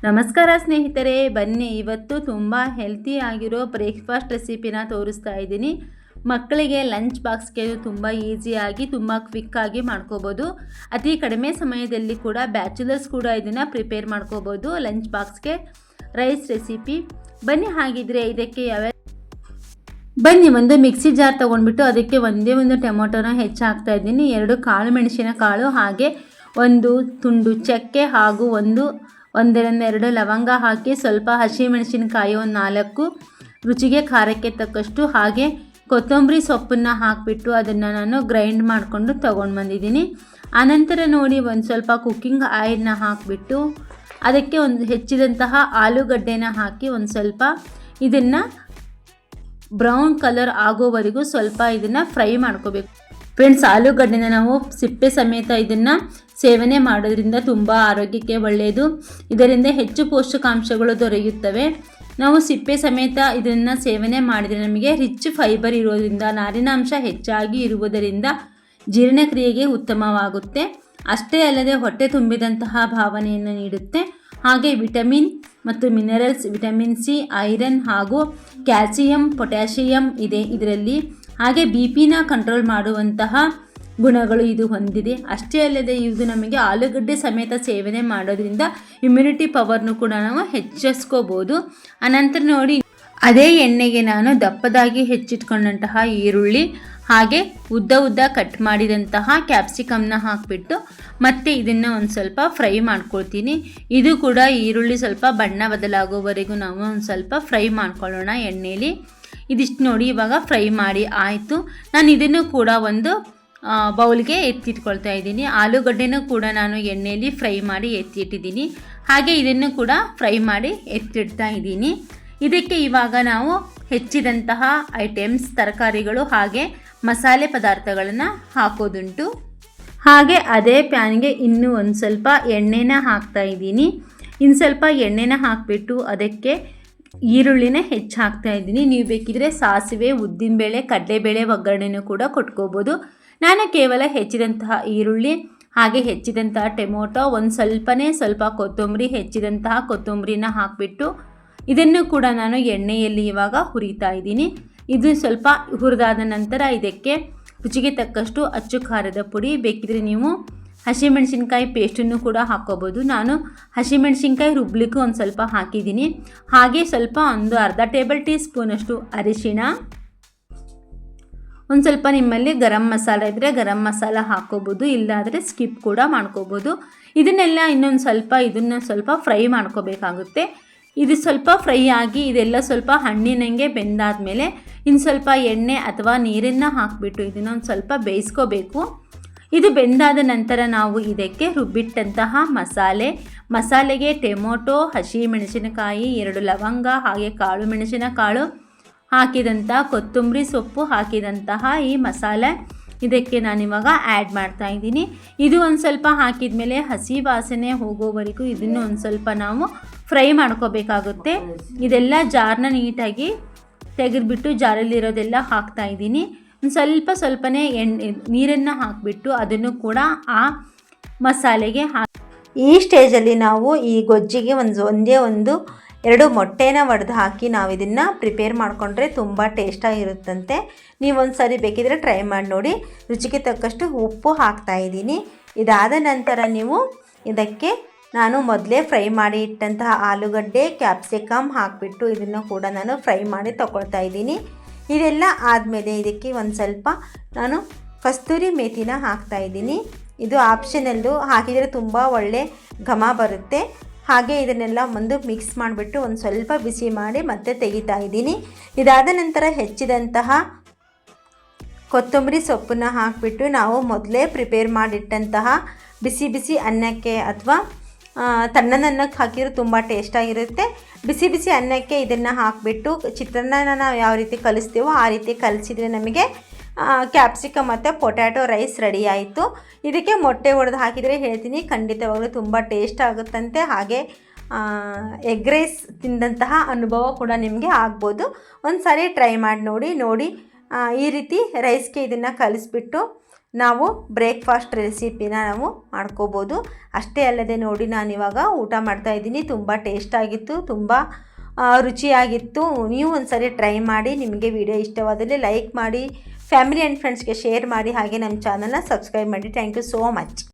ನಮಸ್ಕಾರ ಸ್ನೇಹಿತರೆ, ಬನ್ನಿ ಇವತ್ತು ತುಂಬ ಹೆಲ್ತಿ ಆಗಿರೋ ಬ್ರೇಕ್ಫಾಸ್ಟ್ ರೆಸಿಪಿನ ತೋರಿಸ್ತಾ ಇದ್ದೀನಿ. ಮಕ್ಕಳಿಗೆ ಲಂಚ್ ಬಾಕ್ಸ್ಗೆ ತುಂಬ ಈಸಿಯಾಗಿ ತುಂಬ ಕ್ವಿಕ್ಕಾಗಿ ಮಾಡ್ಕೋಬೋದು. ಅತಿ ಕಡಿಮೆ ಸಮಯದಲ್ಲಿ ಕೂಡ ಬ್ಯಾಚುಲರ್ಸ್ ಕೂಡ ಇದನ್ನು ಪ್ರಿಪೇರ್ ಮಾಡ್ಕೋಬೋದು. ಲಂಚ್ ಬಾಕ್ಸ್ಗೆ ರೈಸ್ ರೆಸಿಪಿ. ಬನ್ನಿ ಹಾಗಿದ್ರೆ ಇದಕ್ಕೆ ಒಂದು ಮಿಕ್ಸಿ ಜಾರ್ ತೊಗೊಂಡ್ಬಿಟ್ಟು ಅದಕ್ಕೆ ಒಂದೇ ಒಂದು ಟೊಮೊಟೊನ ಹೆಚ್ಚಾಕ್ತಾ ಇದ್ದೀನಿ. 2 ಕಾಳು ಮೆಣಸಿನ ಕಾಳು, ಹಾಗೆ ಒಂದು ತುಂಡು ಚಕ್ಕೆ ಹಾಗೂ ಒಂದೆರಡು ಲವಂಗ ಹಾಕಿ ಸ್ವಲ್ಪ ಹಸಿಮೆಣಸಿನಕಾಯಿ 4 ರುಚಿಗೆ ಖಾರಕ್ಕೆ ತಕ್ಕಷ್ಟು, ಹಾಗೆ ಕೊತ್ತಂಬರಿ ಸೊಪ್ಪನ್ನು ಹಾಕಿಬಿಟ್ಟು ಅದನ್ನು ನಾನು ಗ್ರೈಂಡ್ ಮಾಡಿಕೊಂಡು ತೊಗೊಂಡು ಬಂದಿದ್ದೀನಿ. ಆನಂತರ ನೋಡಿ ಒಂದು ಸ್ವಲ್ಪ ಕುಕ್ಕಿಂಗ್ ಆಯಿಲ್ನ ಹಾಕಿಬಿಟ್ಟು ಅದಕ್ಕೆ ಒಂದು ಹೆಚ್ಚಿದಂತಹ ಆಲೂಗಡ್ಡೆನ ಹಾಕಿ ಒಂದು ಸ್ವಲ್ಪ ಇದನ್ನು ಬ್ರೌನ್ ಕಲರ್ ಆಗೋವರೆಗೂ ಸ್ವಲ್ಪ ಇದನ್ನು ಫ್ರೈ ಮಾಡ್ಕೋಬೇಕು. ಫ್ರೆಂಡ್ಸ್, ಆಲೂಗಡ್ಡೆನ ನಾವು ಸಿಪ್ಪೆ ಸಮೇತ ಇದನ್ನು ಸೇವನೆ ಮಾಡೋದ್ರಿಂದ ತುಂಬ ಆರೋಗ್ಯಕ್ಕೆ ಒಳ್ಳೆಯದು. ಇದರಿಂದ ಹೆಚ್ಚು ಪೋಷಕಾಂಶಗಳು ದೊರೆಯುತ್ತವೆ. ನಾವು ಸಿಪ್ಪೆ ಸಮೇತ ಇದನ್ನು ಸೇವನೆ ಮಾಡಿದರೆ ನಮಗೆ ರಿಚ್ ಫೈಬರ್ ಇರೋದ್ರಿಂದ, ನಾರಿನಾಂಶ ಹೆಚ್ಚಾಗಿ ಇರುವುದರಿಂದ ಜೀರ್ಣಕ್ರಿಯೆಗೆ ಉತ್ತಮವಾಗುತ್ತೆ. ಅಷ್ಟೇ ಅಲ್ಲದೆ ಹೊಟ್ಟೆ ತುಂಬಿದಂತಹ ಭಾವನೆಯನ್ನು ನೀಡುತ್ತೆ. ಹಾಗೆ ವಿಟಮಿನ್ ಮತ್ತು ಮಿನರಲ್ಸ್, ವಿಟಮಿನ್ ಸಿ, ಐರನ್ ಹಾಗೂ ಕ್ಯಾಲ್ಸಿಯಂ, ಪೊಟ್ಯಾಷಿಯಂ ಇದೆ ಇದರಲ್ಲಿ. ಹಾಗೆ BP ಕಂಟ್ರೋಲ್ ಮಾಡುವಂತಹ ಗುಣಗಳು ಇದು ಹೊಂದಿದೆ. ಅಷ್ಟೇ ಅಲ್ಲದೆ ಇದು ನಮಗೆ ಆಲೂಗಡ್ಡೆ ಸಮೇತ ಸೇವನೆ ಮಾಡೋದ್ರಿಂದ ಇಮ್ಯುನಿಟಿ ಪವರ್ನು ಕೂಡ ನಾವು ಹೆಚ್ಚಿಸ್ಕೋಬೋದು. ಅನಂತರ ನೋಡಿ ಅದೇ ಎಣ್ಣೆಗೆ ನಾನು ದಪ್ಪದಾಗಿ ಹೆಚ್ಚಿಟ್ಕೊಂಡಂತಹ ಈರುಳ್ಳಿ, ಹಾಗೆ ಉದ್ದ ಕಟ್ ಮಾಡಿದಂತಹ ಕ್ಯಾಪ್ಸಿಕಮ್ನ ಹಾಕಿಬಿಟ್ಟು ಮತ್ತೆ ಇದನ್ನು ಒಂದು ಸ್ವಲ್ಪ ಫ್ರೈ ಮಾಡ್ಕೊಳ್ತೀನಿ. ಇದು ಕೂಡ ಈರುಳ್ಳಿ ಸ್ವಲ್ಪ ಬಣ್ಣ ಬದಲಾಗೋವರೆಗೂ ನಾವು ಒಂದು ಸ್ವಲ್ಪ ಫ್ರೈ ಮಾಡ್ಕೊಳ್ಳೋಣ ಎಣ್ಣೆಯಲ್ಲಿ. ಇದಿಷ್ಟು ನೋಡಿ ಇವಾಗ ಫ್ರೈ ಮಾಡಿ ಆಯಿತು. ನಾನು ಇದನ್ನು ಕೂಡ ಒಂದು ಬೌಲ್ಗೆ ಎತ್ತಿಟ್ಕೊಳ್ತಾ ಇದ್ದೀನಿ. ಆಲೂಗಡ್ಡೆನೂ ಕೂಡ ನಾನು ಎಣ್ಣೆಯಲ್ಲಿ ಫ್ರೈ ಮಾಡಿ ಎತ್ತಿಟ್ಟಿದ್ದೀನಿ. ಹಾಗೆ ಇದನ್ನು ಕೂಡ ಫ್ರೈ ಮಾಡಿ ಎತ್ತಿಡ್ತಾ ಇದ್ದೀನಿ. ಇದಕ್ಕೆ ಇವಾಗ ನಾವು ಹೆಚ್ಚಿದಂತಹ ಐಟಮ್ಸ್, ತರಕಾರಿಗಳು ಹಾಗೆ ಮಸಾಲೆ ಪದಾರ್ಥಗಳನ್ನು ಹಾಕೋದುಂಟು. ಹಾಗೆ ಅದೇ ಪ್ಯಾನ್ಗೆ ಇನ್ನೂ ಒಂದು ಸ್ವಲ್ಪ ಎಣ್ಣೆನ ಹಾಕ್ತಾ ಇದ್ದೀನಿ. ಇನ್ನು ಸ್ವಲ್ಪ ಎಣ್ಣೆನ ಹಾಕಿಬಿಟ್ಟು ಅದಕ್ಕೆ ಈರುಳ್ಳಿನ ಹೆಚ್ಚು ಹಾಕ್ತಾ ಇದ್ದೀನಿ. ನೀವು ಬೇಕಿದ್ರೆ ಸಾಸಿವೆ, ಉದ್ದಿನಬೇಳೆ, ಕಡಲೆಬೇಳೆ ಒಗ್ಗರಣೆನೂ ಕೂಡ ಕೊಟ್ಕೋಬೋದು. ನಾನು ಕೇವಲ ಹೆಚ್ಚಿದಂತಹ ಈರುಳ್ಳಿ, ಹಾಗೆ ಹೆಚ್ಚಿದಂತಹ ಟೊಮೊಟೊ, ಸ್ವಲ್ಪ ಕೊತ್ತಂಬರಿ, ಹೆಚ್ಚಿದಂತಹ ಕೊತ್ತಂಬರಿನ ಹಾಕಿಬಿಟ್ಟು ಇದನ್ನು ಕೂಡ ನಾನು ಎಣ್ಣೆಯಲ್ಲಿ ಇವಾಗ ಹುರಿತಾ ಇದ್ದೀನಿ. ಇದು ಸ್ವಲ್ಪ ಹುರಿದಾದ ನಂತರ ಇದಕ್ಕೆ ರುಚಿಗೆ ತಕ್ಕಷ್ಟು ಅಚ್ಚು ಖಾರದ ಪುಡಿ, ಬೇಕಿದ್ರೆ ನೀವು ಹಸಿಮೆಣಸಿನ್ಕಾಯಿ ಪೇಸ್ಟನ್ನು ಕೂಡ ಹಾಕ್ಕೋಬೋದು. ನಾನು ಹಸಿಮೆಣಸಿನ್ಕಾಯಿ ರುಬ್ಲಿಕ್ಕೂ ಒಂದು ಸ್ವಲ್ಪ ಹಾಕಿದ್ದೀನಿ. ಹಾಗೆ ಒಂದು ಅರ್ಧ ಟೇಬಲ್ ಟೀ ಸ್ಪೂನಷ್ಟು ಅರಿಶಿಣ, ಒಂದು ಸ್ವಲ್ಪ ನಿಮ್ಮಲ್ಲಿ ಗರಂ ಮಸಾಲ ಇದ್ದರೆ ಗರಂ ಮಸಾಲ ಹಾಕ್ಕೋಬೋದು, ಇಲ್ಲಾದರೆ ಸ್ಕಿಪ್ ಕೂಡ ಮಾಡ್ಕೋಬೋದು. ಇದನ್ನೆಲ್ಲ ಇದನ್ನು ಸ್ವಲ್ಪ ಫ್ರೈ ಮಾಡ್ಕೋಬೇಕಾಗುತ್ತೆ. ಇದು ಸ್ವಲ್ಪ ಫ್ರೈ ಆಗಿ ಇದೆಲ್ಲ ಸ್ವಲ್ಪ ಹಣ್ಣಿನಂಗೆ ಬೆಂದಾದಮೇಲೆ ಇನ್ನು ಸ್ವಲ್ಪ ಎಣ್ಣೆ ಅಥವಾ ನೀರನ್ನು ಹಾಕಿಬಿಟ್ಟು ಇದನ್ನು ಒಂದು ಸ್ವಲ್ಪ ಬೇಯಿಸ್ಕೋಬೇಕು. ಇದು ಬೆಂದಾದ ನಂತರ ನಾವು ಇದಕ್ಕೆ ರುಬ್ಬಿಟ್ಟಂತಹ ಮಸಾಲೆಗೆ ಟೊಮೊಟೊ, ಹಸಿಮೆಣಸಿನಕಾಯಿ, 2 ಲವಂಗ, ಹಾಗೆ ಕಾಳು ಮೆಣಸಿನಕಾಳು ಹಾಕಿದಂಥ ಕೊತ್ತಂಬರಿ ಸೊಪ್ಪು ಹಾಕಿದಂತಹ ಈ ಮಸಾಲೆ ಇದಕ್ಕೆ ನಾನಿವಾಗ ಆ್ಯಡ್ ಮಾಡ್ತಾ ಇದ್ದೀನಿ. ಇದು ಒಂದು ಸ್ವಲ್ಪ ಹಾಕಿದ ಮೇಲೆ ಹಸಿ ವಾಸನೆ ಹೋಗೋವರೆಗೂ ಇದನ್ನು ಒಂದು ಸ್ವಲ್ಪ ನಾವು ಫ್ರೈ ಮಾಡ್ಕೋಬೇಕಾಗುತ್ತೆ. ಇದೆಲ್ಲ ಜಾರ್ನ ನೀಟಾಗಿ ತೆಗೆದುಬಿಟ್ಟು ಜಾರಲ್ಲಿರೋದೆಲ್ಲ ಹಾಕ್ತಾ ಇದ್ದೀನಿ. ಸ್ವಲ್ಪನೇ ನೀರನ್ನು ಹಾಕಿಬಿಟ್ಟು ಅದನ್ನು ಕೂಡ ಆ ಮಸಾಲೆಗೆ ಈ ಸ್ಟೇಜಲ್ಲಿ ನಾವು ಈ ಗೊಜ್ಜಿಗೆ ಒಂದೇ 2 ಮೊಟ್ಟೆನ ಒಡೆದು ಹಾಕಿ ನಾವು ಇದನ್ನು ಪ್ರಿಪೇರ್ ಮಾಡಿಕೊಂಡ್ರೆ ತುಂಬ ಟೇಸ್ಟಾಗಿರುತ್ತಂತೆ. ನೀವು ಒಂದು ಸಾರಿ ಬೇಕಿದ್ರೆ ಟ್ರೈ ಮಾಡಿ ನೋಡಿ. ರುಚಿಗೆ ತಕ್ಕಷ್ಟು ಉಪ್ಪು ಹಾಕ್ತಾ ಇದ್ದೀನಿ. ಇದಾದ ನಂತರ ನೀವು ಇದಕ್ಕೆ ನಾನು ಮೊದಲೇ ಫ್ರೈ ಮಾಡಿ ಇಟ್ಟಂತಹ ಆಲೂಗಡ್ಡೆ, ಕ್ಯಾಪ್ಸಿಕಮ್ ಹಾಕಿಬಿಟ್ಟು ಇದನ್ನು ಕೂಡ ನಾನು ಫ್ರೈ ಮಾಡಿ ತಗೊಳ್ತಾ ಇದ್ದೀನಿ. ಇದೆಲ್ಲ ಆದಮೇಲೆ ಇದಕ್ಕೆ ಒಂದು ಸ್ವಲ್ಪ ನಾನು ಕಸ್ತೂರಿ ಮೇಥಿನ ಹಾಕ್ತಾ ಇದ್ದೀನಿ. ಇದು ಆಪ್ಷನಲ್ಲು, ಹಾಕಿದರೆ ತುಂಬ ಒಳ್ಳೆ ಘಮ ಬರುತ್ತೆ. ಹಾಗೆ ಇದನ್ನೆಲ್ಲ ಮಿಕ್ಸ್ ಮಾಡಿಬಿಟ್ಟು ಒಂದು ಸ್ವಲ್ಪ ಬಿಸಿ ಮಾಡಿ ಮತ್ತೆ ತೆಗಿತಾ ಇದ್ದೀನಿ. ಇದಾದ ನಂತರ ಹೆಚ್ಚಿದಂತಹ ಕೊತ್ತಂಬರಿ ಸೊಪ್ಪನ್ನು ಹಾಕಿಬಿಟ್ಟು ನಾವು ಮೊದಲೇ ಪ್ರಿಪೇರ್ ಮಾಡಿಟ್ಟಂತಹ ಬಿಸಿ ಅನ್ನಕ್ಕೆ ಅಥವಾ ತಣ್ಣನನ್ನಕ್ಕೆ ಹಾಕಿರೋ ತುಂಬ ಟೇಸ್ಟಾಗಿರುತ್ತೆ. ಬಿಸಿ ಅನ್ನಕ್ಕೆ ಇದನ್ನು ಹಾಕಿಬಿಟ್ಟು ಚಿತ್ರಾನ್ನನ ನಾವು ಯಾವ ರೀತಿ ಕಲಿಸ್ತೀವೋ ಆ ರೀತಿ ಕಲಿಸಿದರೆ ನಮಗೆ ಕ್ಯಾಪ್ಸಿಕಮ್ ಮತ್ತು ಪೊಟ್ಯಾಟೊ ರೈಸ್ ರೆಡಿ ಆಯಿತು. ಇದಕ್ಕೆ ಮೊಟ್ಟೆ ಒಡೆದು ಹಾಕಿದರೆ ಹೇಳ್ತೀನಿ ಖಂಡಿತವಾಗಲೂ ತುಂಬ ಟೇಸ್ಟ್ ಆಗುತ್ತಂತೆ. ಹಾಗೆ ಎಗ್ ರೈಸ್ ತಿಂದಂತಹ ಅನುಭವ ಕೂಡ ನಿಮಗೆ ಆಗ್ಬೋದು. ಒಂದು ಸಾರಿ ಟ್ರೈ ಮಾಡಿ ನೋಡಿ. ಈ ರೀತಿ ರೈಸ್ಗೆ ಇದನ್ನು ಕಲಿಸ್ಬಿಟ್ಟು ನಾವು ಬ್ರೇಕ್ಫಾಸ್ಟ್ ರೆಸಿಪಿನ ನಾವು ಮಾಡ್ಕೋಬೋದು. ಅಷ್ಟೇ ಅಲ್ಲದೆ ನೋಡಿ, ನಾನಿವಾಗ ಊಟ ಮಾಡ್ತಾಯಿದ್ದೀನಿ. ತುಂಬ ಟೇಸ್ಟಾಗಿತ್ತು, ತುಂಬ ರುಚಿಯಾಗಿತ್ತು. ನೀವು ಒಂದ್ಸರಿ ಟ್ರೈ ಮಾಡಿ. ನಿಮಗೆ ವಿಡಿಯೋ ಇಷ್ಟವಾದಲ್ಲಿ ಲೈಕ್ ಮಾಡಿ, ಫ್ಯಾಮಿಲಿ ಆ್ಯಂಡ್ ಫ್ರೆಂಡ್ಸ್ಗೆ ಶೇರ್ ಮಾಡಿ, ಹಾಗೆ ನಮ್ಮ ಚಾನಲ್ನ ಸಬ್ಸ್ಕ್ರೈಬ್ ಮಾಡಿ. Thank you so much.